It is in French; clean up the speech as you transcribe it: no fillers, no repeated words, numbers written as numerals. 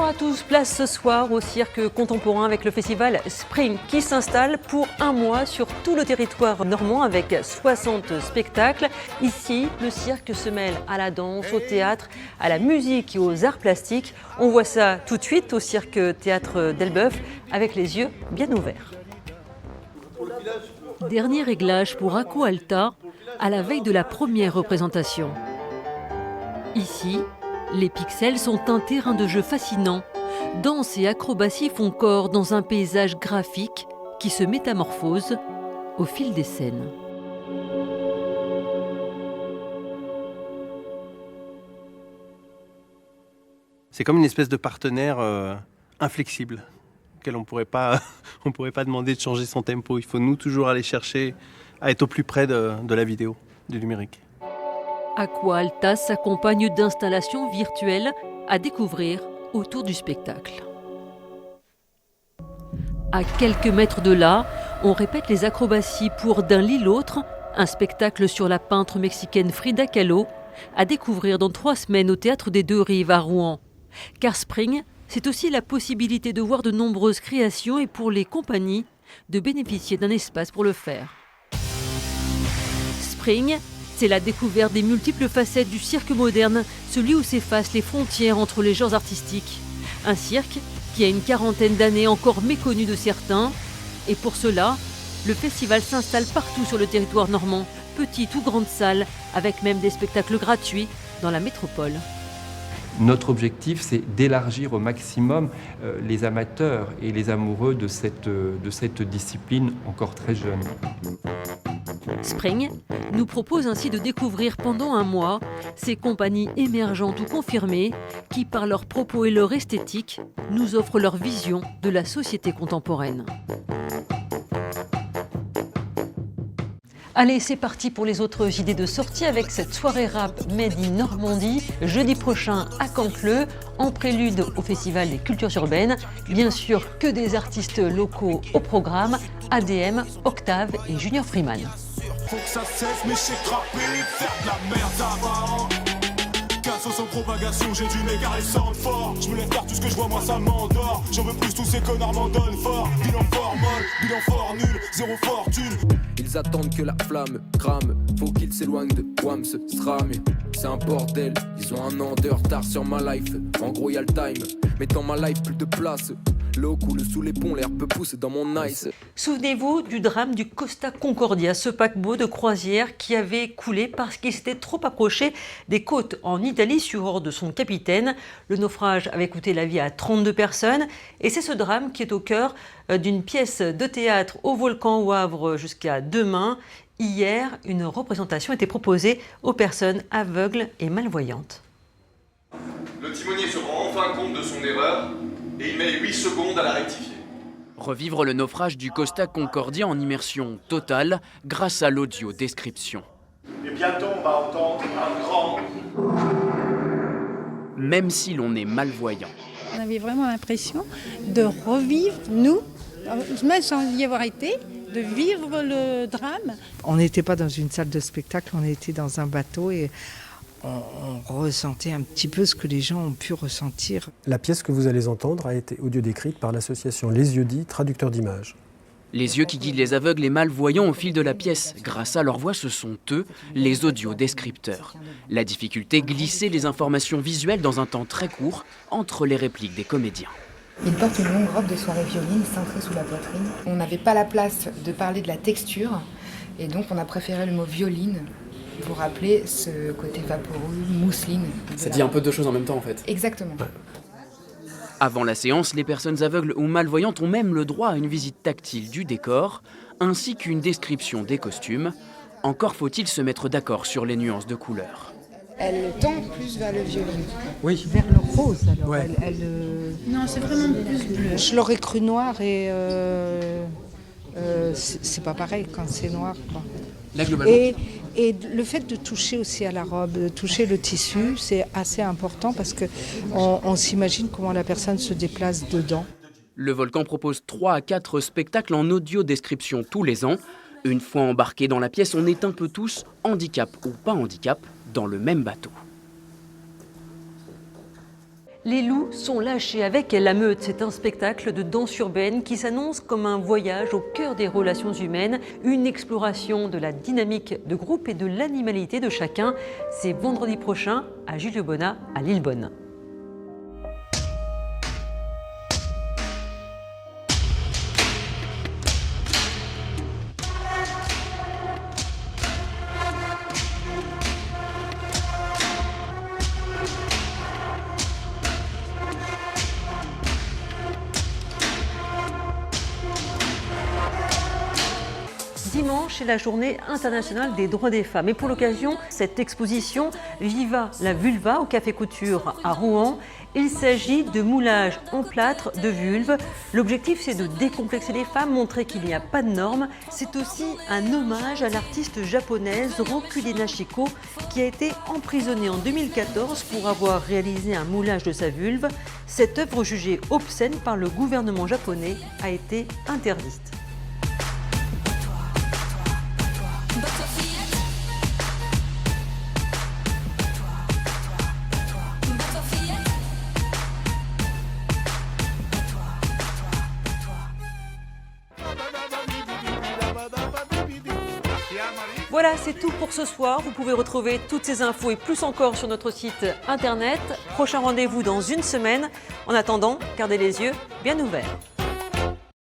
à tous, place ce soir au cirque contemporain avec le festival Spring qui s'installe pour un mois sur tout le territoire normand avec 60 spectacles. Ici, le cirque se mêle à la danse, au théâtre, à la musique et aux arts plastiques. On voit ça tout de suite au cirque théâtre d'Elbeuf avec les yeux bien ouverts. Dernier réglage pour Aqua Alta à la veille de la première représentation. Ici, les pixels sont un terrain de jeu fascinant. Danse et acrobatie font corps dans un paysage graphique qui se métamorphose au fil des scènes. C'est comme une espèce de partenaire inflexible, auquel on pourrait pas demander de changer son tempo. Il faut nous toujours aller chercher à être au plus près de la vidéo, du numérique. Aqua Alta s'accompagne d'installations virtuelles à découvrir autour du spectacle. À quelques mètres de là, on répète les acrobaties pour D'un lit l'autre, un spectacle sur la peintre mexicaine Frida Kahlo, à découvrir dans 3 semaines au Théâtre des Deux Rives à Rouen. Car Spring, c'est aussi la possibilité de voir de nombreuses créations et pour les compagnies, de bénéficier d'un espace pour le faire. Spring, c'est la découverte des multiples facettes du cirque moderne, celui où s'effacent les frontières entre les genres artistiques. Un cirque qui a une quarantaine d'années encore méconnu de certains. Et pour cela, le festival s'installe partout sur le territoire normand, petites ou grandes salles, avec même des spectacles gratuits dans la métropole. Notre objectif, c'est d'élargir au maximum les amateurs et les amoureux de cette discipline encore très jeune. Spring nous propose ainsi de découvrir pendant un mois ces compagnies émergentes ou confirmées qui, par leurs propos et leur esthétique, nous offrent leur vision de la société contemporaine. Allez, c'est parti pour les autres idées de sortie avec cette soirée rap Made in Normandie, jeudi prochain à Cantleux, en prélude au Festival des Cultures Urbaines. Bien sûr, que des artistes locaux au programme, ADM, Octave et Junior Freeman. Faut que ça cesse, mais j'ai crappé, faire de la merde avant. 15 sans propagation, j'ai dû m'égarer sans fort. Je me lève tard, tout ce que je vois, moi ça m'endort. J'en veux plus, tous ces connards m'en donnent fort. Bilan fort molle, bilan fort nul, zéro fortune. Ils attendent que la flamme crame, faut qu'ils s'éloignent de Wams, Stram. C'est un bordel, ils ont un an de retard sur ma life. En gros y'a le time, mais dans ma life plus de place. L'eau coule sous les ponts, l'herbe pousse dans mon ice. Souvenez-vous du drame du Costa Concordia, ce paquebot de croisière qui avait coulé parce qu'il s'était trop approché des côtes en Italie sur ordre de son capitaine. Le naufrage avait coûté la vie à 32 personnes et c'est ce drame qui est au cœur d'une pièce de théâtre au Volcan au Havre jusqu'à demain. Hier, une représentation était proposée aux personnes aveugles et malvoyantes. Le timonier se rend enfin compte de son erreur et il met 8 secondes à la rectifier. Revivre le naufrage du Costa Concordia en immersion totale grâce à l'audio-description. Et bientôt on va entendre un grand... Même si l'on est malvoyant. On avait vraiment l'impression de revivre, nous, même sans y avoir été, de vivre le drame. On n'était pas dans une salle de spectacle, on était dans un bateau et on ressentait un petit peu ce que les gens ont pu ressentir. La pièce que vous allez entendre a été audio-décrite par l'association Les Yeux Dits, traducteurs d'images. Les yeux qui guident les aveugles et malvoyants au fil de la pièce. Grâce à leur voix, ce sont eux, les audiodescripteurs. La difficulté, glisser les informations visuelles dans un temps très court entre les répliques des comédiens. Il porte une longue robe de soirée violine cintrée sous la poitrine. On n'avait pas la place de parler de la texture et donc on a préféré le mot violine pour rappeler ce côté vaporeux, mousseline. Ça dit un peu deux choses en même temps en fait. Exactement. Avant la séance, les personnes aveugles ou malvoyantes ont même le droit à une visite tactile du décor, ainsi qu'une description des costumes. Encore faut-il se mettre d'accord sur les nuances de couleurs. Elle tend plus vers le violet. Oui. Vers le rose alors. Ouais. Non, c'est vraiment plus bleu. Je l'aurais cru noir et c'est pas pareil quand c'est noir, quoi. Là, globalement. Et le fait de toucher aussi à la robe, de toucher le tissu, c'est assez important parce qu'on s'imagine comment la personne se déplace dedans. Le Volcan propose 3 à 4 spectacles en audio-description tous les ans. Une fois embarqués dans la pièce, on est un peu tous, handicap ou pas handicap, dans le même bateau. Les loups sont lâchés avec La Meute. C'est un spectacle de danse urbaine qui s'annonce comme un voyage au cœur des relations humaines, une exploration de la dynamique de groupe et de l'animalité de chacun. C'est vendredi prochain à Jules Le Bonnat à Lillebonne. Dimanche est la journée internationale des droits des femmes. Et pour l'occasion, cette exposition Viva la vulva au Café Couture à Rouen. Il s'agit de moulage en plâtre de vulve. L'objectif, c'est de décomplexer les femmes, montrer qu'il n'y a pas de normes. C'est aussi un hommage à l'artiste japonaise Rokude Nashiko qui a été emprisonnée en 2014 pour avoir réalisé un moulage de sa vulve. Cette œuvre jugée obscène par le gouvernement japonais a été interdite. Voilà, c'est tout pour ce soir. Vous pouvez retrouver toutes ces infos et plus encore sur notre site internet. Prochain rendez-vous dans une semaine. En attendant, gardez les yeux bien ouverts.